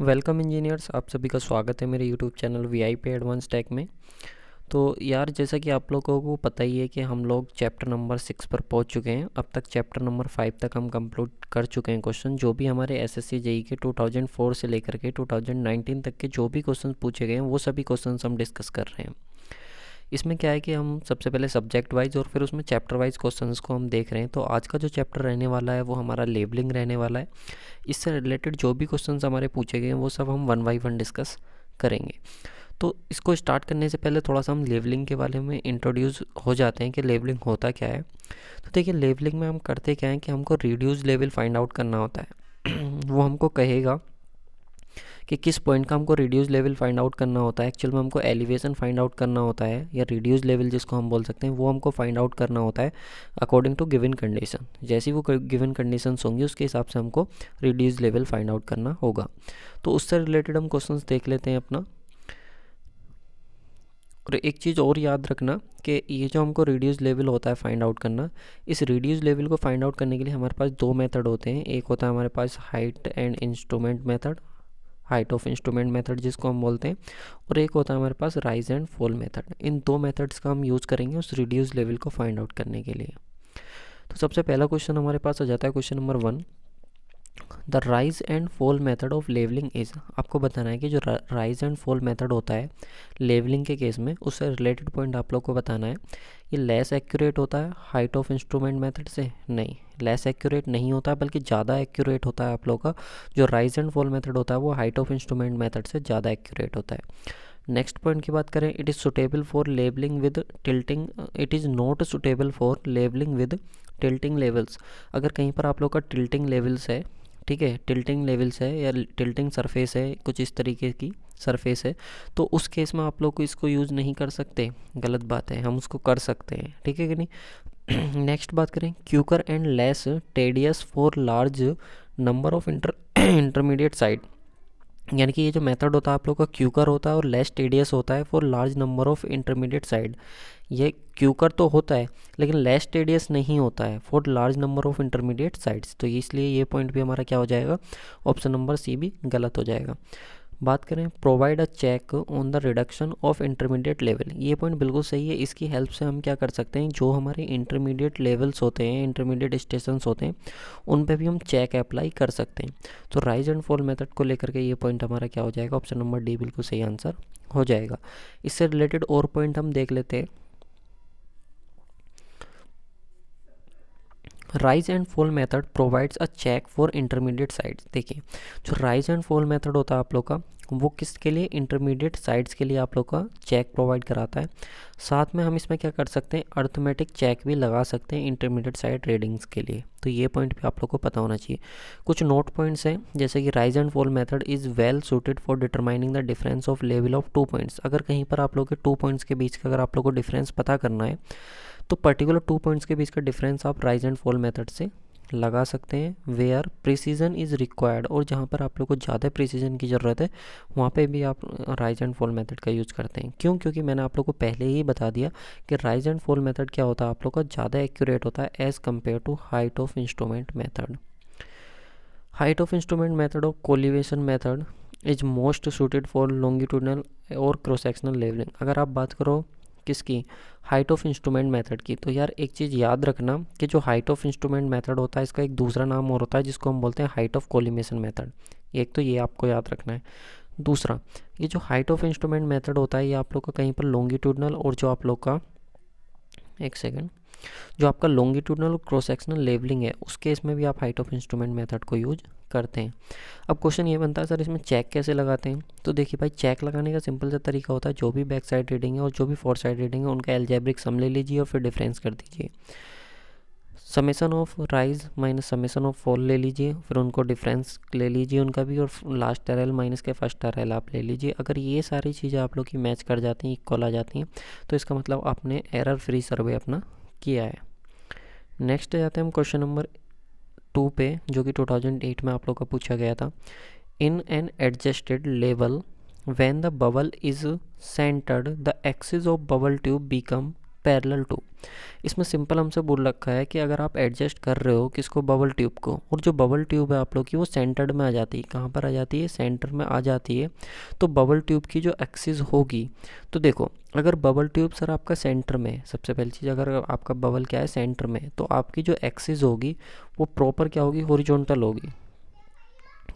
Welcome engineers, आप सभी का स्वागत है मेरे YouTube channel VIP advance tech में। तो यार, जैसा कि आप लोगों को पता ही है कि हम लोग चैप्टर नंबर 6 पर पहुंच चुके हैं। अब तक चैप्टर नंबर 5 तक हम कंप्लीट कर चुके हैं। क्वेश्चन जो भी हमारे एसएससी जेई के 2004 से लेकर के 2019 तक के जो भी क्वेश्चन पूछे गए हैं वो सभी क्वेश्चन हम डिस्कस कर रहे हैं। इसमें क्या है कि हम सबसे पहले सब्जेक्ट वाइज और फिर उसमें चैप्टर वाइज क्वेश्चंस को हम देख रहे हैं। तो आज का जो चैप्टर रहने वाला है वो हमारा लेबलिंग रहने वाला है। इससे रिलेटेड जो भी क्वेश्चंस हमारे पूछे गए हैं वो सब हम वन बाई वन डिस्कस करेंगे। तो इसको स्टार्ट करने से पहले थोड़ा सा हम लेबलिंग के बारे में इंट्रोड्यूस हो जाते हैं कि लेबलिंग होता क्या है। तो देखिए, लेबलिंग में हम करते क्या है कि हमको रिड्यूस लेवल फाइंड आउट करना होता है। वो हमको कहेगा कि किस पॉइंट का हमको रिड्यूस लेवल फाइंड आउट करना होता है। एक्चुअल में हमको एलिवेशन फाइंड आउट करना होता है, या रिड्यूस लेवल जिसको हम बोल सकते हैं, वो हमको फाइंड आउट करना होता है अकॉर्डिंग टू गिवन कंडीशन। जैसी वो गिवन कंडीशंस होंगी उसके हिसाब से हमको रिड्यूस लेवल फाइंड आउट करना होगा। तो उससे रिलेटेड हम क्वेश्चंस देख लेते हैं अपना। और एक चीज़ और याद रखना कि ये जो हमको रिड्यूस लेवल होता है फाइंड आउट करना, इस रिड्यूस लेवल को फाइंड आउट करने के लिए हमारे पास दो मेथड होते हैं। एक होता है हमारे पास height and instrument method, height of instrument method जिसको हम बोलते हैं, और एक होता है हमारे पास राइज एंड फॉल मेथड। इन दो मेथड्स का हम यूज़ करेंगे उस रिड्यूस लेवल को फाइंड आउट करने के लिए। तो सबसे पहला क्वेश्चन हमारे पास आ जाता है, question number 1, the rise and fall method of levelling is. आपको बताना है कि जो राइज एंड फॉल मेथड होता है लेवलिंग के केस में, उससे रिलेटेड पॉइंट आप लोग को बताना है। ये लेस एक्यूरेट होता है हाइट ऑफ इंस्ट्रूमेंट मेथड से? नहीं, लेस एक्यूरेट नहीं होता है, बल्कि ज़्यादा एक्यूरेट होता है आप लोग का। जो राइज एंड फॉल मेथड होता है वो हाइट ऑफ इंस्ट्रूमेंट मेथड से ज़्यादा एक्यूरेट होता है। नेक्स्ट पॉइंट की बात करें, it is suitable for labelling with tilting, it is not suitable for labelling with tilting levels. अगर कहीं पर आप लोग का टिल्टिंग लेवल्स है, ठीक है, टिल्टिंग लेवल्स है या टिल्टिंग सरफेस है, कुछ इस तरीके की सरफेस है, तो उस केस में आप लोग को इसको यूज़ नहीं कर सकते। गलत बात है, हम उसको कर सकते हैं, ठीक है कि नहीं। नेक्स्ट बात करें, quicker and less tedious for large number of intermediate side. यानी कि ये जो मेथड होता है आप लोग का क्यूकर होता है और लेस टेडियस होता है for large number of intermediate side. ये क्यूकर तो होता है लेकिन लेस टेडियस नहीं होता है for large number of intermediate sides. तो इसलिए ये पॉइंट भी हमारा क्या हो जाएगा, ऑप्शन नंबर सी भी गलत हो जाएगा। बात करें, provide a check on the reduction of intermediate level. ये पॉइंट बिल्कुल सही है। इसकी हेल्प से हम क्या कर सकते हैं, जो हमारे इंटरमीडिएट लेवल्स होते हैं, इंटरमीडिएट स्टेशंस होते हैं, उन पे भी हम चेक अप्लाई कर सकते हैं। तो राइज एंड फॉल मेथड को लेकर के ये पॉइंट हमारा क्या हो जाएगा, ऑप्शन नंबर डी बिल्कुल सही आंसर हो जाएगा। इससे रिलेटेड और पॉइंट हम देख लेते हैं। Rise and fall method provides a check for intermediate sides. देखिए, जो राइज एंड फॉल मेथड होता है आप लोग का, वो किसके लिए, इंटरमीडिएट साइड्स के लिए आप लोग का चेक प्रोवाइड कराता है। साथ में हम इसमें क्या कर सकते हैं, अर्थमेटिक चेक भी लगा सकते हैं इंटरमीडिएट साइड रीडिंग्स के लिए। तो ये पॉइंट भी आप लोग को पता होना चाहिए। कुछ नोट पॉइंट्स हैं, जैसे कि rise and fall method is well suited for determining the difference of level of 2 points. अगर कहीं पर आप लोग के 2 पॉइंट्स के बीच का अगर आप लोग को डिफरेंस पता करना है, तो पर्टिकुलर 2 पॉइंट्स के बीच का डिफरेंस आप राइज एंड फॉल मेथड से लगा सकते हैं। वेयर प्रिसीजन इज़ रिक्वायर्ड, और जहाँ पर आप लोग को ज़्यादा प्रिसीजन की ज़रूरत है वहाँ पे भी आप राइज एंड फॉल मेथड का यूज़ करते हैं। क्यों? क्योंकि मैंने आप लोग को पहले ही बता दिया कि राइज एंड फॉल मेथड क्या होता है, आप लोग का ज़्यादा एक्यूरेट होता है as compare to height of instrument method. Height of instrument method of collimation method is most suited for longitudinal और क्रॉस सेक्शनल लेवलिंग। अगर आप बात करो किसकी, हाइट ऑफ इंस्ट्रूमेंट मेथड की, तो यार एक चीज़ याद रखना कि जो हाइट ऑफ इंस्ट्रूमेंट मेथड होता है इसका एक दूसरा नाम और होता है जिसको हम बोलते हैं हाइट ऑफ कोलिमेशन मेथड। एक तो ये आपको याद रखना है। दूसरा, ये जो हाइट ऑफ इंस्ट्रूमेंट मेथड होता है ये आप लोग का कहीं पर लॉन्गिट्यूडनल और जो आप लोग का, एक सेकेंड, जो आपका लॉन्गिट्यूडनल और क्रॉस सेक्शनल लेवलिंग है उस केस में भी आप हाइट ऑफ इंस्ट्रूमेंट मेथड को यूज करते हैं। अब क्वेश्चन ये बनता है, सर इसमें चेक कैसे लगाते हैं? तो देखिए भाई, चेक लगाने का सिंपल सा तरीका होता है, जो भी बैक साइड रीडिंग है और जो भी फोर साइड रीडिंग है उनका एल्जेब्रिक सम ले लीजिए और फिर डिफरेंस कर दीजिए। Summation of rise minus summation of fall ले लीजिए, फिर उनको डिफरेंस ले लीजिए उनका भी, और लास्ट टेरल माइनस के फर्स्ट टेरल आप ले लीजिए। अगर ये सारी चीज़ें आप लोग की मैच कर जाती हैं, इक्वल आ जाती हैं, तो इसका मतलब आपने एरर फ्री सर्वे अपना किया है। नेक्स्ट जाते हैं हम क्वेश्चन नंबर 2 पे, जो कि 2008 में आप लोग का पूछा गया था। In an adjusted level when the bubble is centred the axis of bubble tube become parallel to. इसमें सिंपल हमसे बोल रखा है कि अगर आप एडजस्ट कर रहे हो किसको, बबल ट्यूब को, और जो बबल ट्यूब है आप लोग की वो सेंटर्ड में आ जाती है। कहाँ पर आ जाती है? सेंटर में आ जाती है। तो बबल ट्यूब की जो एक्सिस होगी, तो देखो अगर बबल ट्यूब सर आपका सेंटर में है, सबसे पहली चीज़ अगर आपका बबल क्या है सेंटर में, तो आपकी जो एक्सिस होगी वो प्रॉपर क्या होगी? हॉरिजॉन्टल होगी।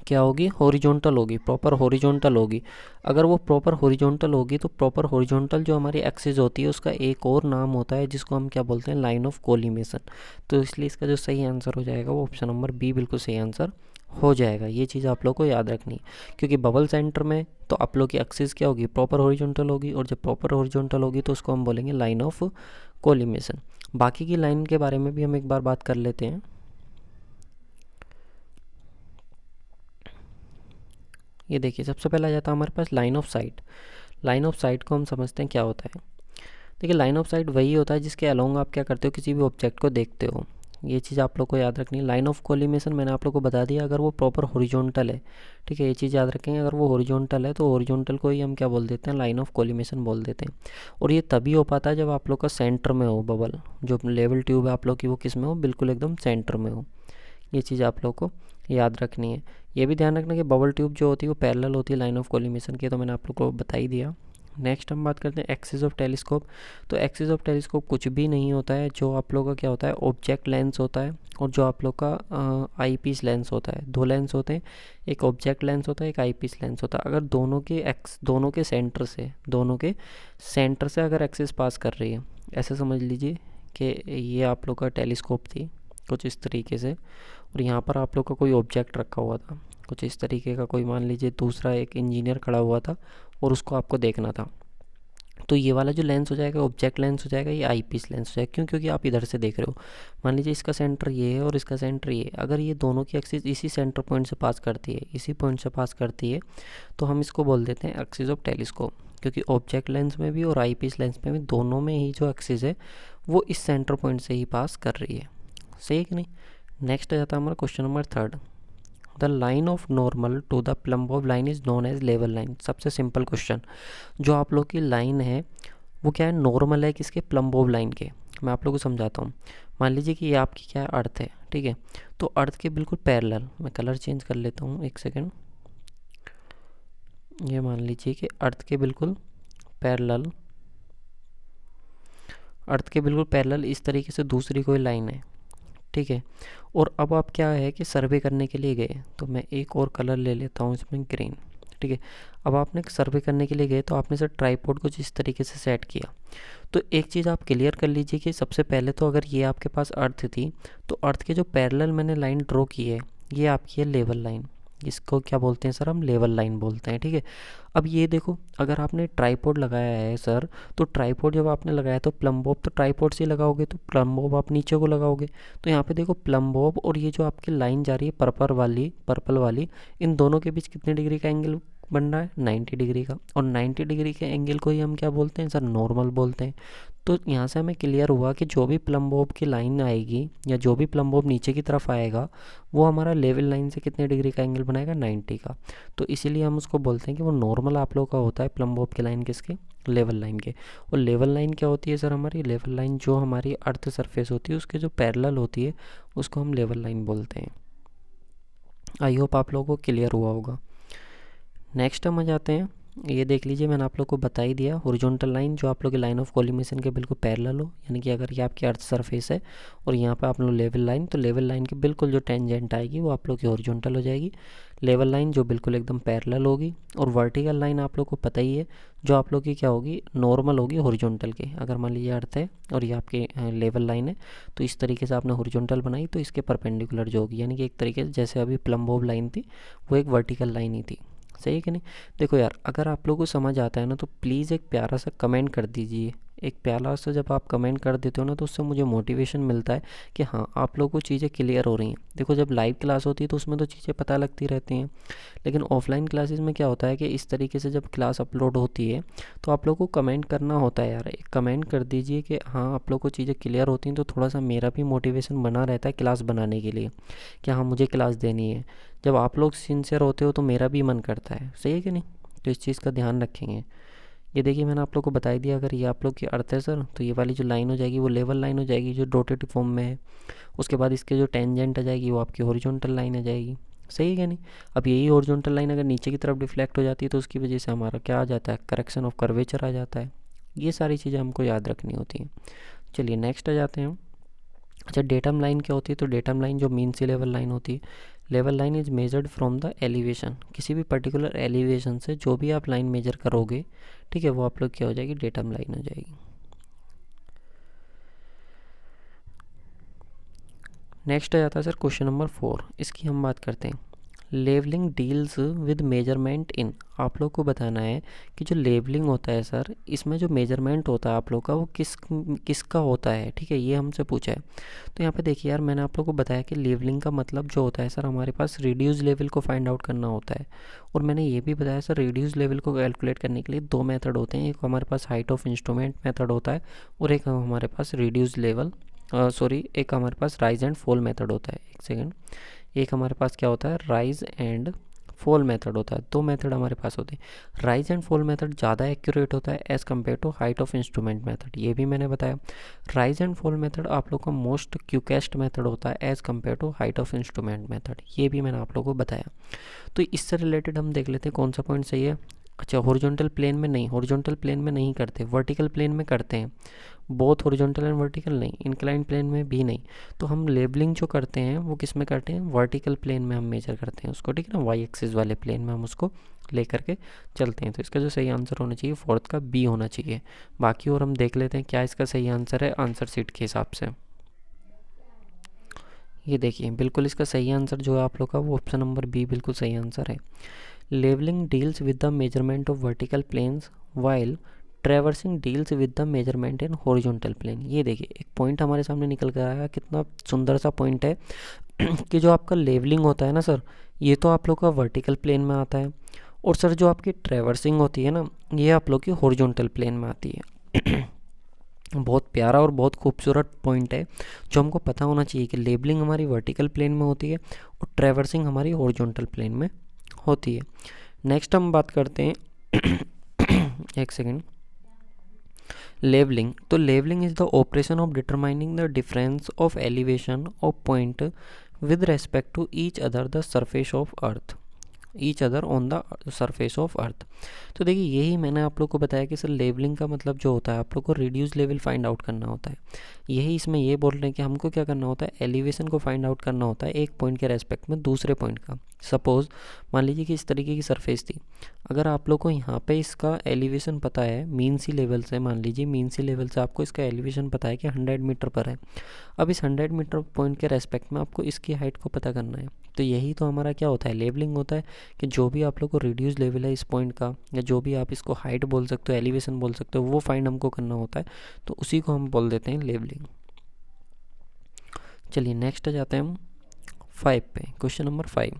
क्या होगी? हॉरिजॉन्टल होगी, प्रॉपर हॉरिजॉन्टल होगी। अगर वो प्रॉपर हॉरिजॉन्टल होगी तो प्रॉपर हॉरिजॉन्टल जो हमारी एक्सिस होती है उसका एक और नाम होता है जिसको हम क्या बोलते हैं? Line of collimation. तो इसलिए इसका जो सही आंसर हो जाएगा वो ऑप्शन नंबर बी बिल्कुल सही आंसर हो जाएगा। ये चीज़ आप लोग को याद रखनी है, क्योंकि बबल सेंटर में तो आप लोग की एक्सिस क्या होगी? प्रॉपर हॉरिजॉन्टल होगी, और जब प्रॉपर हॉरिजॉन्टल होगी तो उसको हम बोलेंगे लाइन ऑफ कोलिमेशन। बाकी की लाइन के बारे में भी हम एक बार बात कर लेते हैं। ये देखिए सबसे पहला आ जाता है हमारे पास line of sight. Line of sight को हम समझते हैं क्या होता है। देखिए लाइन ऑफ साइट वही होता है जिसके अलोंग आप क्या करते हो? किसी भी ऑब्जेक्ट को देखते हो। ये चीज़ आप लोग को याद रखनी है। लाइन ऑफ कोलिमेशन मैंने आप लोग को बता दिया, अगर वो प्रॉपर हॉरिजॉन्टल है, ठीक है, ये चीज़ याद रखेंगे। अगर वो हॉरिजॉन्टल है तो हॉरिजॉन्टल को ही हम क्या बोल देते हैं? लाइन ऑफ कोलिमेशन बोल देते हैं। और ये तभी हो पाता है जब आप लोग का सेंटर में हो बबल, जो लेवल ट्यूब है आप लोग की वो किस में हो? बिल्कुल एकदम सेंटर में हो। ये चीज़ आप लोग को याद रखनी है। ये भी ध्यान रखना कि बबल ट्यूब जो होती है वो पैरेलल होती है लाइन ऑफ कोलिमेशन की, तो मैंने आप लोग को बता ही दिया। नेक्स्ट हम बात करते हैं एक्सिस ऑफ टेलीस्कोप। तो एक्सिस ऑफ टेलीस्कोप कुछ भी नहीं होता है, जो आप लोगों का क्या होता है? ऑब्जेक्ट लेंस होता है, और जो आप लोग का आई पीस लेंस होता है। दो लेंस होते हैं, एक ऑब्जेक्ट लेंस होता है, एक आई पीस लेंस होता है। अगर दोनों के सेंटर से अगर एक्सिस पास कर रही है, ऐसे समझ लीजिए कि ये आप लोग का टेलीस्कोप थी कुछ इस तरीके से, और यहाँ पर आप लोग का कोई ऑब्जेक्ट रखा हुआ था कुछ इस तरीके का, कोई मान लीजिए दूसरा एक इंजीनियर खड़ा हुआ था और उसको आपको देखना था। तो ये वाला जो लेंस हो जाएगा ऑब्जेक्ट लेंस हो जाएगा, ये आई पीस लेंस हो जाएगा। क्यों? क्योंकि आप इधर से देख रहे हो। मान लीजिए इसका सेंटर ये है और इसका सेंटर ये है। अगर ये दोनों की एक्सिस इसी सेंटर पॉइंट से पास करती है, इसी पॉइंट से पास करती है, तो हम इसको बोल देते हैं एक्सिस ऑफ टेलीस्कोप। क्योंकि ऑब्जेक्ट लेंस में भी और आई पीस लेंस में भी दोनों में ही जो एक्सिस है वो इस सेंटर पॉइंट से ही पास कर रही है। सही है कि नहीं? नेक्स्ट आ जाता है हमारा question number 3। The line of normal to the plumb bob line is known as level line. सबसे सिंपल क्वेश्चन, जो आप लोग की लाइन है वो क्या है? नॉर्मल है किसके? प्लम बॉब लाइन के। मैं आप लोगों को समझाता हूँ। मान लीजिए कि ये आपकी क्या है? अर्थ है, ठीक है। तो अर्थ के बिल्कुल पैरेलल, मैं कलर चेंज कर लेता हूँ एक सेकेंड। ये मान लीजिए कि अर्थ के बिल्कुल पैरेलल इस तरीके से दूसरी कोई लाइन है, ठीक है। और अब आप क्या है कि सर्वे करने के लिए गए, तो मैं एक और कलर ले लेता हूँ इसमें, ग्रीन, ठीक है। अब आपने सर्वे करने के लिए गए तो आपने सर ट्राइपॉड को जिस तरीके से सेट किया, तो एक चीज़ आप क्लियर कर लीजिए कि सबसे पहले तो अगर ये आपके पास अर्थ थी, तो अर्थ के जो पैरेलल मैंने लाइन ड्रॉ की है ये आपकी है लेवल लाइन। इसको क्या बोलते हैं सर? हम लेवल लाइन बोलते हैं, ठीक है। अब ये देखो, अगर आपने ट्राइपॉड लगाया है सर, तो ट्राइपॉड जब आपने लगाया तो प्लम बॉब तो ट्राइपॉड से लगाओगे, तो प्लम बॉब आप नीचे को लगाओगे। तो यहाँ पे देखो प्लम बॉब और ये जो आपकी लाइन जा रही है पर्पल वाली, इन दोनों के बीच कितने डिग्री का एंगल बन रहा है? 90 डिग्री का। और 90 डिग्री के एंगल को ही हम क्या बोलते हैं सर? नॉर्मल बोलते हैं। तो यहाँ से हमें क्लियर हुआ कि जो भी प्लम बॉब की लाइन आएगी या जो भी प्लम बॉब नीचे की तरफ आएगा वो हमारा लेवल लाइन से कितने डिग्री का एंगल बनाएगा? 90 का। तो इसीलिए हम उसको बोलते हैं कि वो नॉर्मल आप लोग का होता है प्लम बॉब की लाइन किसके? लेवल लाइन के। और लेवल लाइन क्या होती है सर? हमारी लेवल लाइन जो हमारी अर्थ सरफेस होती है उसके जो पैरेलल होती है उसको हम लेवल लाइन बोलते हैं। आई होप आप लोगों को क्लियर हुआ होगा। नेक्स्ट हम आ जाते हैं, ये देख लीजिए मैंने आप लोग को बता ही दिया, हॉरिजॉन्टल लाइन जो आप लोग की लाइन ऑफ कोलिमेशन के बिल्कुल पैरेलल हो, यानी कि अगर ये आपकी अर्थ सरफेस है और यहाँ पे आप लोग लेवल लाइन, तो लेवल लाइन की बिल्कुल जो टेंजेंट आएगी वो आप लोग की हॉरिजॉन्टल हो जाएगी। लेवल लाइन जो बिल्कुल एकदम पैरेलल होगी, और वर्टिकल लाइन आप लोग को पता ही है जो आप लोग की क्या होगी? नॉर्मल होगी हॉरिजॉन्टल की। अगर मान लीजिए अर्थ है और ये आपकी लेवल लाइन है, तो इस तरीके से आपने हॉरिजॉन्टल बनाई तो इसके परपेंडिकुलर जो होगी, यानी कि एक तरीके से जैसे अभी प्लम बॉब लाइन थी वो एक वर्टिकल लाइन ही थी। सही है कि नहीं? देखो यार, अगर आप लोगों को समझ आता है ना तो प्लीज़ एक प्यारा सा कमेंट कर दीजिए। एक प्यारा सा जब आप कमेंट कर देते हो ना तो उससे मुझे मोटिवेशन मिलता है कि हाँ आप लोगों को चीज़ें क्लियर हो रही हैं। देखो जब लाइव क्लास होती है तो उसमें तो चीज़ें पता लगती रहती हैं, लेकिन ऑफलाइन क्लासेस में क्या होता है कि इस तरीके से जब क्लास अपलोड होती है तो आप लोगों को कमेंट करना होता है। यार एक कमेंट कर दीजिए कि हाँ आप लोग को चीज़ें क्लियर होती हैं, तो थोड़ा सा मेरा भी मोटिवेशन बना रहता है क्लास बनाने के लिए कि हाँ मुझे क्लास देनी है। जब आप लोग सिंसियर होते हो तो मेरा भी मन करता है। सही है कि नहीं? तो इस चीज़ का ध्यान रखेंगे। ये देखिए मैंने आप लोग को बता ही दिया, अगर ये आप लोग की अर्थ है सर तो ये वाली जो लाइन हो जाएगी वो लेवल लाइन हो जाएगी जो डॉटेड फॉर्म में है। उसके बाद इसके जो टेंजेंट आ जाएगी वो आपकी हॉरिजॉन्टल लाइन आ जाएगी। सही है क्या नहीं? अब यही हॉरिजॉन्टल लाइन अगर नीचे की तरफ डिफ्लेक्ट हो जाती है तो उसकी वजह से हमारा क्या आ जाता है, करेक्शन ऑफ कर्वेचर आ जाता है। ये सारी चीज़ें हमको याद रखनी होती हैं। चलिए नेक्स्ट आ जाते हैं हम। अच्छा, डेटम लाइन क्या होती है? तो डेटम लाइन जो मीन सी लेवल लाइन होती है, level line is measured from the elevation. किसी भी पर्टिकुलर एलिवेशन से जो भी आप लाइन मेजर करोगे, ठीक है, वो आप लोग क्या हो जाएगी, डेटम लाइन हो जाएगी। नेक्स्ट आ जाता है सर क्वेश्चन नंबर 4। इसकी हम बात करते हैं। Levelling deals with measurement in. आप लोग को बताना है कि जो लेवलिंग होता है सर, इसमें जो मेजरमेंट होता है आप लोग का वो किसका होता है, ठीक है, ये हमसे पूछा है। तो यहाँ पे देखिए यार, मैंने आप लोग को बताया कि लेवलिंग का मतलब जो होता है सर, हमारे पास रिड्यूस लेवल को फाइंड आउट करना होता है। और मैंने ये भी बताया सर, रिड्यूस लेवल को कैलकुलेट करने के लिए दो मेथड होते हैं। एक हमारे पास हाइट ऑफ इंस्ट्रूमेंट मेथड होता है और एक हमारे पास रिड्यूस लेवल एक हमारे पास राइज एंड फॉल मेथड होता है। एक सेकेंड, एक हमारे पास क्या होता है, राइज एंड फॉल मेथड होता है। दो मेथड हमारे पास होते हैं। राइज एंड फॉल मेथड ज़्यादा एक्यूरेट होता है as compare to height of instrument method, ये भी मैंने बताया। राइज एंड फॉल मेथड आप लोग का मोस्ट क्यूकेस्ट मेथड होता है as compare to height of instrument method, ये भी मैंने आप लोगों को बताया। तो इससे रिलेटेड हम देख लेते हैं कौन सा पॉइंट सही है। अच्छा, हॉरिजॉन्टल प्लेन में नहीं, हॉरिजॉन्टल प्लेन में नहीं करते, वर्टिकल प्लेन में करते हैं। बोथ हॉरिजॉन्टल एंड वर्टिकल नहीं, इंक्लाइन प्लेन में भी नहीं। तो हम लेबलिंग जो करते हैं वो किस में करते हैं, वर्टिकल प्लेन में हम मेजर करते हैं उसको, ठीक है ना, वाई एक्सिस वाले प्लेन में हम उसको लेकर के चलते हैं। तो इसका जो सही आंसर होना चाहिए फोर्थ का बी होना चाहिए। बाकी और हम देख लेते हैं क्या इसका सही आंसर है आंसर सीट के हिसाब से। ये देखिए बिल्कुल इसका सही आंसर जो है आप लोग का वो ऑप्शन नंबर बी बिल्कुल सही आंसर है। Levelling deals with the measurement of vertical planes while traversing deals with the measurement in horizontal plane. ये देखिए एक पॉइंट हमारे सामने निकल कर आया, कितना सुंदर सा पॉइंट है कि जो आपका लेवलिंग होता है ना सर, ये तो आप लोग का वर्टिकल प्लेन में आता है, और सर जो आपकी ट्रेवर्सिंग होती है ना, ये आप लोग की हॉरिजॉन्टल प्लेन में आती है। बहुत प्यारा और बहुत खूबसूरत पॉइंट है जो हमको पता होना चाहिए कि लेबलिंग हमारी वर्टिकल प्लेन में होती है और ट्रेवर्सिंग हमारी हॉरिजॉन्टल प्लेन में होती है। नेक्स्ट हम बात करते हैं एक सेकेंड, लेवलिंग। तो levelling is the operation of determining the difference of elevation of point with respect to each other the surface of earth, each other on the surface of earth. तो देखिए यही मैंने आप लोग को बताया कि सर लेवलिंग का मतलब जो होता है आप लोग को रिड्यूस लेवल फाइंड आउट करना होता है। यही इसमें ये बोल रहे हैं कि हमको क्या करना होता है, एलिवेशन को फाइंड आउट करना होता है एक पॉइंट के रेस्पेक्ट में दूसरे पॉइंट का। सपोज़ मान लीजिए कि इस तरीके की सरफेस थी, अगर आप लोग को यहाँ पे इसका एलिवेशन पता है मीन सी लेवल से, मान लीजिए मीन सी लेवल से आपको इसका एलिवेशन पता है कि 100 मीटर पर है। अब इस 100 मीटर पॉइंट के रेस्पेक्ट में आपको इसकी हाइट को पता करना है। तो यही तो हमारा क्या होता है, लेवलिंग होता है कि जो भी आप लोग को रिड्यूस लेवल है इस पॉइंट का, या जो भी आप इसको हाइट बोल सकते हो, एलिवेशन बोल सकते हो, वो फाइंड हमको करना होता है। तो उसी को हम बोल देते हैं लेवलिंग। चलिए नेक्स्ट आ जाते हैं हम 5 पे। Question number 5,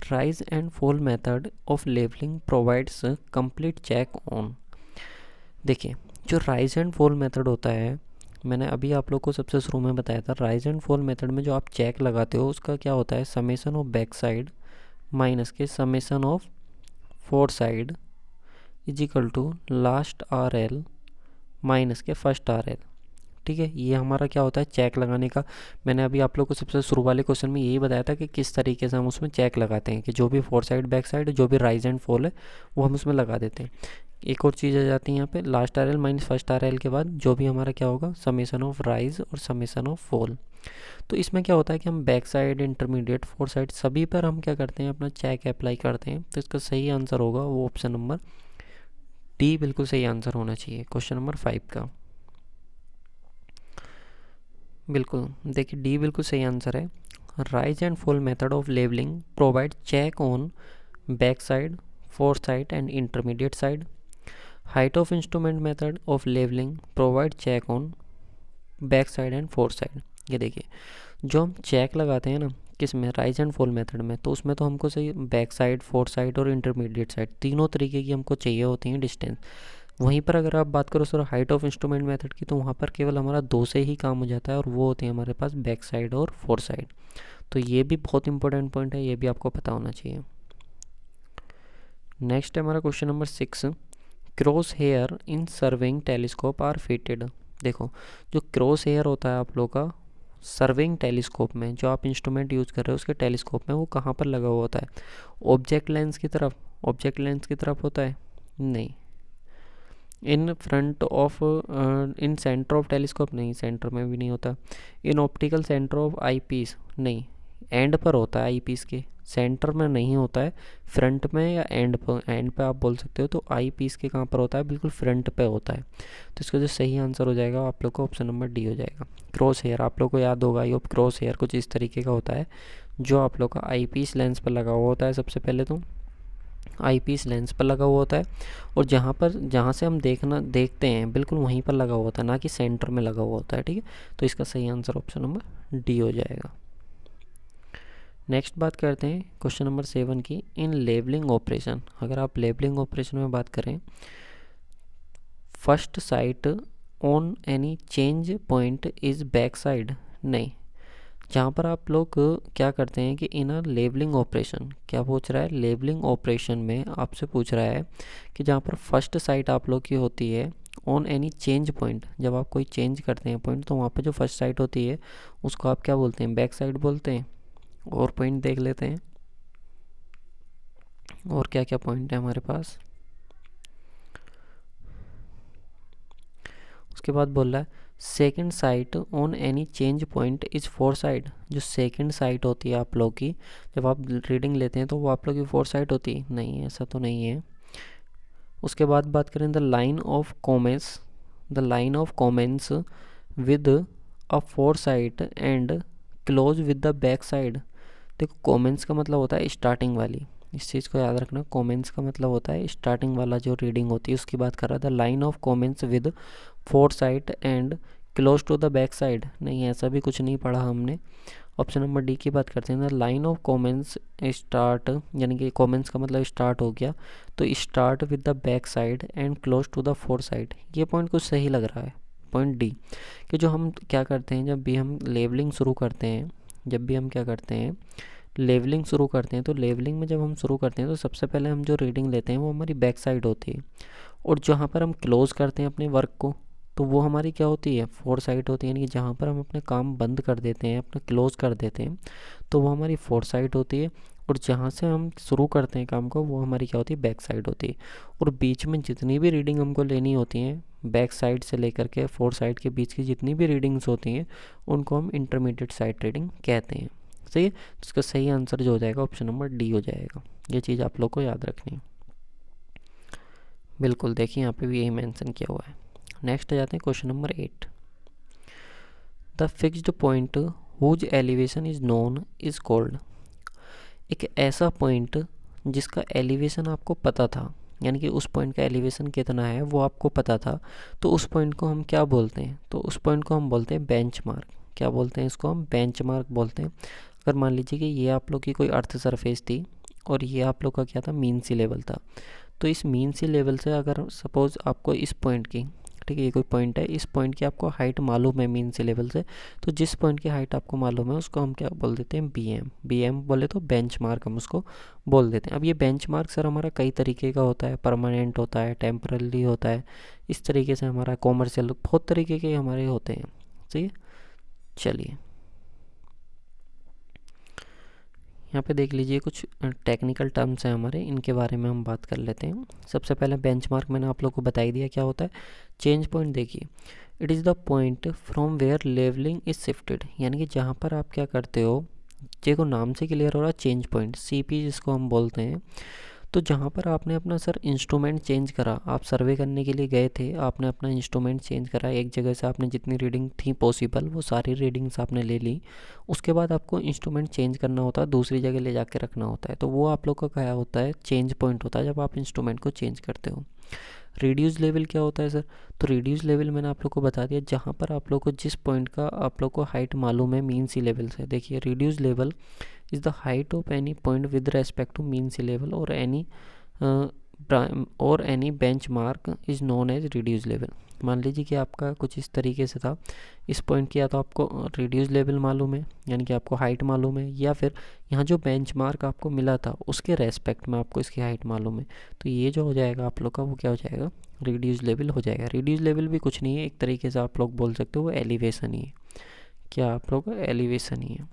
rise and fall method of levelling provides complete check on. देखिए जो राइज एंड फॉल मेथड होता है, मैंने अभी आप लोग को सबसे शुरू में बताया था, राइज एंड फॉल मेथड में जो आप चेक लगाते हो उसका क्या होता है, summation of back side minus के summation of fore side is equal to last R L minus के फर्स्ट आर एल। ठीक है, ये हमारा क्या होता है, चेक लगाने का। मैंने अभी आप लोग को सबसे शुरू वाले क्वेश्चन में यही बताया था कि किस तरीके से हम उसमें चेक लगाते हैं, कि जो भी फोर साइड बैक साइड जो भी राइज एंड फॉल है वो हम उसमें लगा देते हैं। एक और चीज़ आ जाती है यहाँ पे, last R L minus first R L के बाद जो भी हमारा क्या होगा, समेसन ऑफ राइज और समेसन ऑफ फॉल। तो इसमें क्या होता है कि हम back side, intermediate, four side सभी पर हम क्या करते हैं, अपना चेक अप्लाई करते हैं। तो इसका सही आंसर होगा वो ऑप्शन नंबर डी बिल्कुल सही आंसर होना चाहिए क्वेश्चन नंबर 5 का। बिल्कुल देखिए डी बिल्कुल सही आंसर है। Rise and fall method of levelling provide check on back side, fore side and intermediate side. Height of instrument method of levelling provide check on back side and fore side. ये देखिए जो हम check लगाते हैं ना किस में, rise and fall method में, तो उसमें तो हमको सही बैक साइड, फोर साइड और इंटरमीडिएट साइड तीनों तरीके की हमको चाहिए होती हैं डिस्टेंस। वहीं पर अगर आप बात करो sir height of instrument method की, तो वहाँ पर केवल हमारा दो से ही काम हो जाता है और वो होते हैं हमारे पास बैक साइड और फोर साइड। तो ये भी बहुत इंपॉर्टेंट पॉइंट है, ये भी आपको पता होना चाहिए। नेक्स्ट है हमारा question number 6, cross hair in surveying telescope are fitted. देखो, जो क्रॉस हेयर होता है आप लोग का सर्विंग टेलीस्कोप में, जो आप इंस्ट्रूमेंट यूज़ कर रहे हो उसके टेलीस्कोप में, वो कहाँ पर लगा हुआ होता है? ऑब्जेक्ट लेंस की तरफ। ऑब्जेक्ट लेंस की तरफ होता है? नहीं। In front of in centre of telescope? नहीं, सेंटर में भी नहीं होता। In optical centre of eyepiece? नहीं, एंड पर होता है आई पीस के, सेंटर में नहीं होता है। फ्रंट में या एंड पर, एंड पे आप बोल सकते हो। तो आई पीस के कहाँ पर होता है? बिल्कुल फ्रंट पे होता है। तो इसका जो सही आंसर हो जाएगा आप लोग को ऑप्शन नंबर डी हो जाएगा। क्रॉस हेयर आप लोग को याद होगा, ये क्रॉस हेयर कुछ इस तरीके का होता है जो आप लोग का आई पीस लेंस पर लगा हुआ होता है। सबसे पहले तो आई पीस लेंस पर लगा हुआ होता है, और जहाँ से हम देखते हैं बिल्कुल वहीं पर लगा हुआ होता है, ना कि सेंटर में लगा हुआ होता है। ठीक है, तो इसका सही आंसर ऑप्शन नंबर डी हो जाएगा। नेक्स्ट बात करते हैं क्वेश्चन नंबर 7 की। इन लेबलिंग ऑपरेशन, अगर आप लेबलिंग ऑपरेशन में बात करें, first sight on any change point is back side? नहीं। जहाँ पर आप लोग क्या करते हैं कि इन अ लेबलिंग ऑपरेशन, क्या पूछ रहा है? लेबलिंग ऑपरेशन में आपसे पूछ रहा है कि जहाँ पर फर्स्ट साइट आप लोग की होती है ऑन एनी चेंज पॉइंट, जब आप कोई चेंज करते हैं पॉइंट, तो वहाँ पर जो फर्स्ट साइट होती है उसको आप क्या बोलते हैं? बैक साइड बोलते हैं। और पॉइंट देख लेते हैं, और क्या क्या पॉइंट है हमारे पास। उसके बाद बोल रहा है second site on any change point is four side. जो सेकंड साइट होती है आप लोग की, जब आप रीडिंग लेते हैं तो वो आप लोग की फोर साइट होती है? नहीं, ऐसा तो नहीं है। उसके बाद बात करें the line of commence, the line of commence with a fore side and close with the back side. देखो, कॉमेंस का मतलब होता है स्टार्टिंग वाली, इस चीज़ को याद रखना। कॉमेंस का मतलब होता है स्टार्टिंग वाला जो रीडिंग होती है उसकी बात कर रहा था। The line of commence with fore side and close to the back side? नहीं, ऐसा भी कुछ नहीं पढ़ा हमने। ऑप्शन नंबर डी की बात करते हैं। The line of commence start, यानी कि कॉमेंस का मतलब स्टार्ट हो गया, तो start with the back side and close to the fore side. ये पॉइंट कुछ सही लग रहा है, पॉइंट डी। कि जो हम क्या करते हैं, जब भी हम लेवलिंग शुरू करते हैं, जब भी हम क्या करते हैं लेवलिंग शुरू करते हैं, तो लेवलिंग में जब हम शुरू करते हैं तो सबसे पहले हम जो रीडिंग लेते हैं वो हमारी बैक साइड होती है, और जहाँ पर हम क्लोज़ करते हैं अपने वर्क को, तो वो हमारी क्या होती है? फोर साइड होती है। यानी कि जहाँ पर हम अपने काम बंद कर देते हैं, अपना क्लोज़ कर देते हैं, तो वो हमारी फोर साइड होती है। और जहाँ से हम शुरू करते हैं काम को, वो हमारी क्या होती है? बैक साइड होती है। और बीच में जितनी भी रीडिंग हमको लेनी होती हैं, बैक साइड से लेकर के फोर साइड के बीच की जितनी भी रीडिंग्स होती हैं, उनको हम इंटरमीडिएट साइड रीडिंग कहते हैं। सही है, तो इसका सही आंसर जो हो जाएगा ऑप्शन नंबर डी हो जाएगा। ये चीज़ आप लोग को याद रखनी है। बिल्कुल, देखिए यहाँ पे भी यही मेंशन किया हुआ है। नेक्स्ट आ जाते हैं question number 8। The fixed point whose elevation is known is called. एक ऐसा पॉइंट जिसका एलिवेशन आपको पता था, यानी कि उस पॉइंट का एलिवेशन कितना है वो आपको पता था, तो उस पॉइंट को हम क्या बोलते हैं? तो उस पॉइंट को हम बोलते हैं बेंचमार्क। क्या बोलते हैं इसको? हम बेंचमार्क बोलते हैं। अगर मान लीजिए कि ये आप लोग की कोई अर्थ सरफेस थी और ये आप लोग का क्या था? मीन सी लेवल था। तो इस मीन सी लेवल से अगर सपोज़ आपको इस पॉइंट की, ठीक है, ये कोई पॉइंट है, इस पॉइंट की आपको हाइट मालूम है मीन सी लेवल से, तो जिस पॉइंट की हाइट आपको मालूम है उसको हम क्या बोल देते हैं? बीएम। बीएम बोले तो बेंचमार्क हम उसको बोल देते हैं। अब ये बेंचमार्क सर हमारा कई तरीके का होता है, परमानेंट होता है, टेम्पररी होता है, इस तरीके से हमारा कॉमर्शियल, बहुत तरीके के हमारे होते हैं। सही है, चलिए यहाँ पे देख लीजिए कुछ टेक्निकल टर्म्स हैं हमारे, इनके बारे में हम बात कर लेते हैं। सबसे पहले बेंचमार्क मैंने आप लोग को बता ही दिया क्या होता है। चेंज पॉइंट देखिए, it is the point from where levelling is shifted, यानी कि जहाँ पर आप क्या करते हो, देखो नाम से क्लियर हो रहा है, चेंज पॉइंट, सीपी जिसको हम बोलते हैं। तो जहाँ पर आपने अपना सर इंस्ट्रूमेंट चेंज करा, आप सर्वे करने के लिए गए थे, आपने अपना इंस्ट्रूमेंट चेंज करा, एक जगह से आपने जितनी रीडिंग थी पॉसिबल वो सारी रीडिंग्स आपने ले ली, उसके बाद आपको इंस्ट्रूमेंट चेंज करना होता है, दूसरी जगह ले जाके रखना होता है, तो वो आप लोग का क्या होता है? चेंज पॉइंट होता है जब आप इंस्ट्रूमेंट को चेंज करते हो। रिड्यूस लेवल क्या होता है सर? तो रिड्यूस लेवल मैंने आप लोग को बता दिया, जहाँ पर आप लोग को जिस पॉइंट का आप लोग को हाइट मालूम है मीन सी लेवल से। देखिए, reduced level is the height of any point with respect to mean sea level और any benchmark is known as reduced level. मान लीजिए कि आपका कुछ इस तरीके से था, इस पॉइंट की या तो आपको रिड्यूस लेवल मालूम है, यानी कि आपको हाइट मालूम है, या फिर यहाँ जो बेंचमार्क आपको मिला था उसके रेस्पेक्ट में आपको इसकी हाइट मालूम है, तो ये जो हो जाएगा आप लोग का वो क्या हो जाएगा? रिड्यूस लेवल हो जाएगा। रिड्यूस लेवल भी कुछ नहीं है, एक तरीके से आप लोग बोल सकते हो वो एलिवेशन ही है। क्या आप लोग एलिवेशन ही है।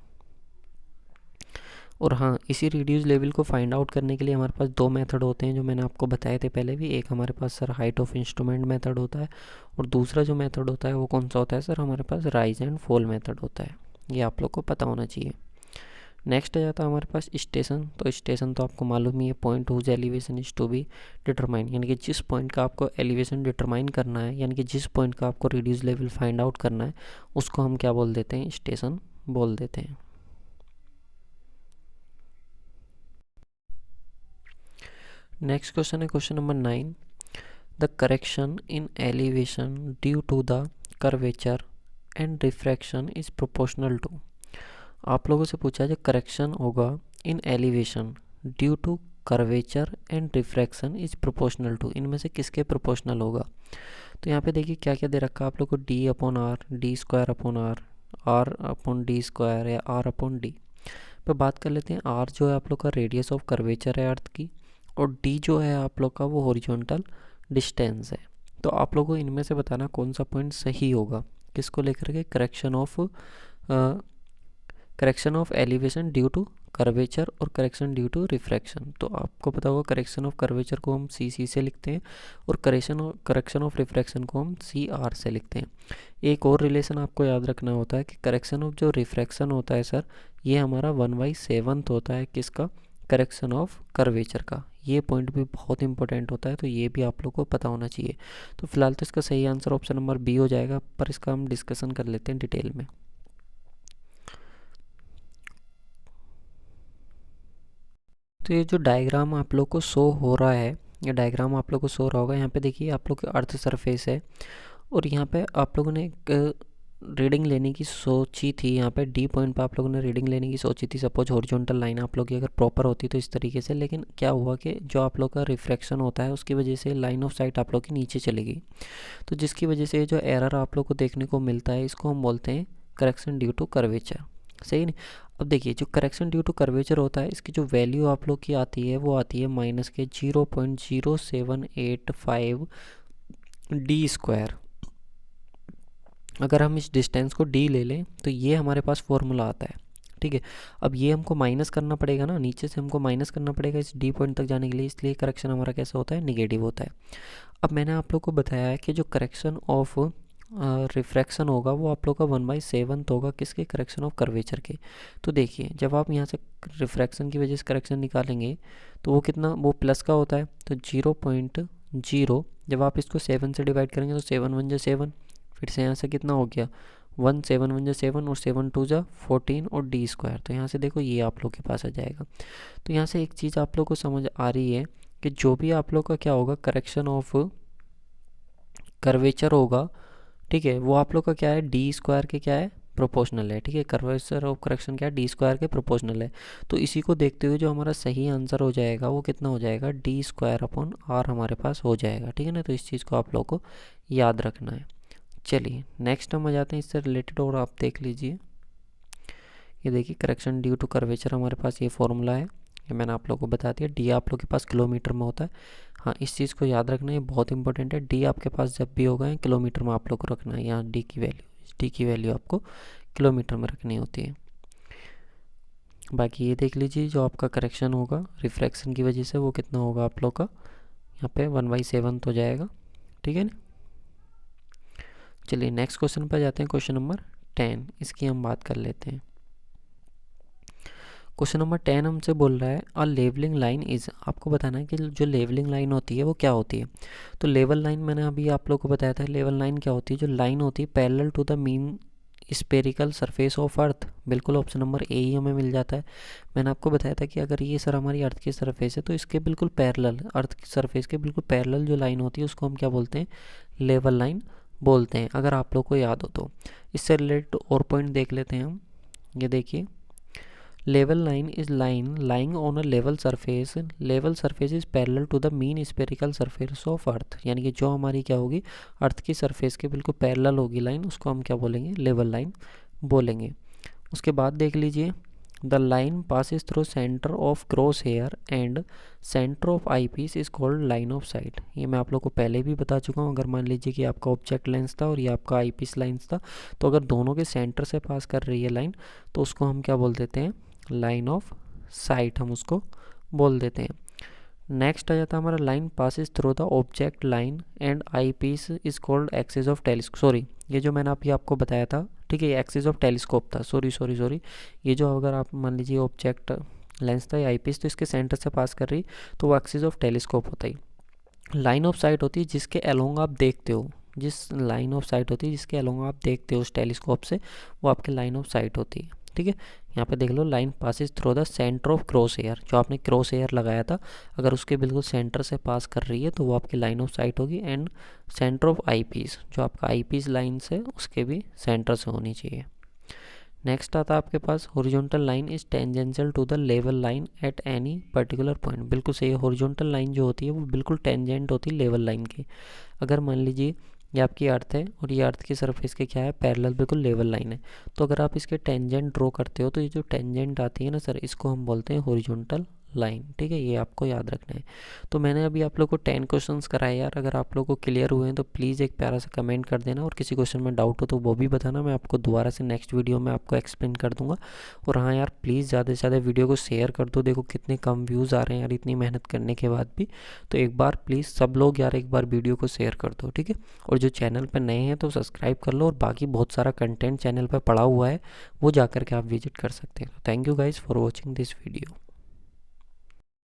और हाँ, इसी रिड्यूस लेवल को फाइंड आउट करने के लिए हमारे पास दो मेथड होते हैं जो मैंने आपको बताए थे पहले भी। एक हमारे पास sir height of instrument method होता है, और दूसरा जो मेथड होता है वो कौन सा होता है सर, हमारे पास राइज एंड फॉल मेथड होता है। ये आप लोग को पता होना चाहिए। नेक्स्ट आ जाता है हमारे पास स्टेशन। तो स्टेशन तो आपको मालूम ही है, point whose elevation is to be determine, यानी कि जिस पॉइंट का आपको एलिवेशन डिटरमाइन करना है, यानी कि जिस पॉइंट का आपको रिड्यूस लेवल फाइंड आउट करना है, उसको हम क्या बोल देते हैं, स्टेशन बोल देते हैं। नेक्स्ट क्वेश्चन है question number 9। The correction in elevation due to the curvature and refraction is proportional to. आप लोगों से पूछा है जो करेक्शन होगा in elevation due to curvature and refraction is proportional to, इनमें से किसके प्रोपोर्शनल होगा। तो यहाँ पे देखिए क्या क्या दे रखा है आप लोग को, D upon R, D square upon R, R upon D square या आर अपॉन डी। पे बात कर लेते हैं। आर जो है आप लोग का रेडियस ऑफ कर्वेचर है अर्थ की, और डी जो है आप लोग का वो हॉरिजॉन्टल डिस्टेंस है। तो आप लोगों को इनमें से बताना कौन सा पॉइंट सही होगा, किसको लेकर के, correction of elevation due to curvature और करेक्शन ड्यू टू रिफ्रैक्शन। तो आपको पता होगा करेक्शन ऑफ कर्वेचर को हम सी से लिखते हैं, और करेक्शन ऑफ रिफ्रैक्शन को हम CR से लिखते हैं। एक और रिलेशन आपको याद रखना होता है कि करेक्शन ऑफ जो रिफ्रैक्शन होता है सर, ये हमारा 1/7 होता है किसका, करेक्शन ऑफ कर्वेचर का। ये पॉइंट भी बहुत इंपॉर्टेंट होता है, तो ये भी आप लोग को पता होना चाहिए। तो फिलहाल तो इसका सही आंसर ऑप्शन नंबर बी हो जाएगा, पर इसका हम डिस्कशन कर लेते हैं डिटेल में। तो ये जो डायग्राम आप लोग को शो हो रहा है, ये डायग्राम आप लोग को शो रहा होगा। यहाँ पे देखिए आप लोग की अर्थ सरफेस है, और यहाँ पे आप लोगों ने एक रीडिंग लेने की सोची थी। यहाँ पे डी पॉइंट पे आप लोगों ने रीडिंग लेने की सोची थी। सपोज हॉरिजॉन्टल लाइन आप लोग की अगर प्रॉपर होती तो इस तरीके से, लेकिन क्या हुआ कि जो आप लोग का रिफ्रैक्शन होता है उसकी वजह से लाइन ऑफ साइट आप लोग की नीचे चली गई, तो जिसकी वजह से जो एरर आप लोग को देखने को मिलता है, इसको हम बोलते हैं करेक्शन ड्यू टू कर्वेचर। सही नहीं। अब देखिए जो करेक्शन ड्यू टू कर्वेचर होता है, इसकी जो वैल्यू आप लोग की आती है वो आती है माइनस के 0.0785 डी स्क्वायर। अगर हम इस डिस्टेंस को डी ले लें तो ये हमारे पास फॉर्मूला आता है, ठीक है। अब ये हमको माइनस करना पड़ेगा ना, नीचे से हमको माइनस करना पड़ेगा इस डी पॉइंट तक जाने के लिए, इसलिए करेक्शन हमारा कैसा होता है, निगेटिव होता है। अब मैंने आप लोग को बताया है कि जो करेक्शन ऑफ रिफ्रैक्शन होगा वो आप लोग का 1/7 होगा किसके, करेक्शन ऑफ कर्वेचर के। तो देखिए जब आप यहाँ से रिफ्रैक्शन की वजह से करेक्शन निकालेंगे तो वो कितना, वो प्लस का होता है, तो 0.0 जब आप इसको 7 से डिवाइड करेंगे तो 7 1 जा 7, फिर से यहाँ से कितना हो गया 1, 7 1 जा 7 और 7 2 जा 14 और डी स्क्वायर। तो यहाँ से देखो ये आप लोग के पास आ जाएगा। तो यहाँ से एक चीज़ आप लोग को समझ आ रही है कि जो भी आप लोग का क्या होगा, करेक्शन ऑफ कर्वेचर होगा, ठीक है, वो आप लोग का क्या है, डी स्क्वायर के क्या है, प्रोपोर्शनल है, ठीक है। कर्वेचर ऑफ करेक्शन क्या है, डी स्क्वायर के प्रोपोर्शनल है। तो इसी को देखते हुए जो हमारा सही आंसर हो जाएगा वो कितना हो जाएगा, डी स्क्वायर अपॉन आर हमारे पास हो जाएगा, ठीक है ना। तो इस चीज़ को आप लोग को याद रखना है। चलिए नेक्स्ट हम आ जाते हैं इससे रिलेटेड, और आप देख लीजिए। ये देखिए करेक्शन ड्यू टू कर्वेचर हमारे पास ये फॉर्मूला है, ये मैंने आप लोग को बता दिया। डी आप लोग के पास किलोमीटर में होता है, हाँ इस चीज़ को याद रखना है, बहुत इंपॉर्टेंट है। डी आपके पास जब भी होगा किलोमीटर में आप लोग को रखना है, यहाँ डी की वैल्यू आपको किलोमीटर में रखनी होती है। बाकी ये देख लीजिए जो आपका करेक्शन होगा रिफ्रैक्शन की वजह से वो कितना होगा आप लोग का, यहाँ पे 1/7 हो जाएगा, ठीक है ना। चलिए नेक्स्ट क्वेश्चन पर जाते हैं, क्वेश्चन नंबर 10, इसकी हम बात कर लेते हैं। क्वेश्चन नंबर 10 हमसे बोल रहा है अ लेवलिंग लाइन इज़, आपको बताना है कि जो लेवलिंग लाइन होती है वो क्या होती है। तो लेवल लाइन मैंने अभी आप लोग को बताया था, लेवल लाइन क्या होती है, जो लाइन होती है parallel to the mean spherical surface of earth. बिल्कुल ऑप्शन नंबर ए ही हमें मिल जाता है। मैंने आपको बताया था कि अगर ये सर हमारी अर्थ की सरफेस है तो इसके बिल्कुल पैरेलल, अर्थ की सरफेस के बिल्कुल पैरेलल जो लाइन होती है उसको हम क्या बोलते हैं, लेवल लाइन बोलते हैं, अगर आप लोग को याद हो तो। इससे रिलेटेड और पॉइंट देख लेते हैं हम। ये देखिए level line is line lying on a level surface, level surface is parallel to the mean spherical surface of earth, यानी कि जो हमारी क्या होगी, अर्थ की सरफेस के बिल्कुल पैरेलल होगी लाइन, उसको हम क्या बोलेंगे, लेवल लाइन बोलेंगे। उसके बाद देख लीजिए the line passes through centre of cross hair and centre of eyepiece is called line of sight. ये मैं आप लोग को पहले भी बता चुका हूँ। अगर मान लीजिए कि आपका ऑब्जेक्ट लेंस था और ये आपका आई पीस लेंस था, तो अगर दोनों के सेंटर से पास कर रही है लाइन, तो उसको हम क्या बोल देते हैं, लाइन ऑफ साइट हम उसको बोल देते हैं। नेक्स्ट आ जाता है हमारा line passes through the object line and eyepiece is called axis of telescope. Sorry, ये जो मैंने अभी आपको बताया था, ठीक है, ये एक्सिस ऑफ टेलीस्कोप था। सॉरी, ये जो अगर आप मान लीजिए ऑब्जेक्ट लेंस था या आई पीस, तो इसके सेंटर से पास कर रही, तो वो एक्सिस ऑफ टेलीस्कोप होता है। लाइन ऑफ साइट होती है जिसके अलोंग आप देखते हो, जिस लाइन ऑफ साइट होती है जिसके अलोंग आप देखते हो उस टेलीस्कोप से, वो आपकी लाइन ऑफ साइट होती है। ठीक है, यहाँ पे देख लो, line passes through the centre of cross hair, जो आपने क्रॉस हेयर लगाया था, अगर उसके बिल्कुल सेंटर से पास कर रही है तो वो आपकी लाइन ऑफ साइट होगी। And centre of eyepiece, जो आपका आई पीस लाइन से उसके भी सेंटर से होनी चाहिए। नेक्स्ट आता है आपके पास, horizontal line is tangential to the level line at any particular point. बिल्कुल सही है, हॉरिजॉन्टल लाइन जो होती है वो बिल्कुल टेंजेंट होती है लेवल लाइन की। अगर मान लीजिए ये आपकी अर्थ है और ये अर्थ की सरफेस के क्या है, पैरेलल, बिल्कुल लेवल लाइन है, तो अगर आप इसके टेंजेंट ड्रॉ करते हो तो ये जो टेंजेंट आती है ना सर, इसको हम बोलते हैं हॉरिजॉन्टल लाइन। ठीक है, ये आपको याद रखना है। तो मैंने अभी आप लोग को 10 क्वेश्चंस कराए यार। अगर आप लोग को क्लियर हुए हैं तो प्लीज़ एक प्यारा सा कमेंट कर देना, और किसी क्वेश्चन में डाउट हो तो वो भी बताना, मैं आपको दोबारा से नेक्स्ट वीडियो में आपको एक्सप्लेन कर दूंगा। और हाँ यार, प्लीज़ ज़्यादा से ज़्यादा वीडियो को शेयर कर दो। देखो कितने कम व्यूज़ आ रहे हैं यार इतनी मेहनत करने के बाद भी। तो एक बार प्लीज़ सब लोग यार एक बार वीडियो को शेयर कर दो, ठीक है। और जो चैनल पर नए हैं तो सब्सक्राइब कर लो, और बाकी बहुत सारा कंटेंट चैनल पर पड़ा हुआ है, वो जा कर के आप विजिट कर सकते हैं। Thank you guys for watching this video.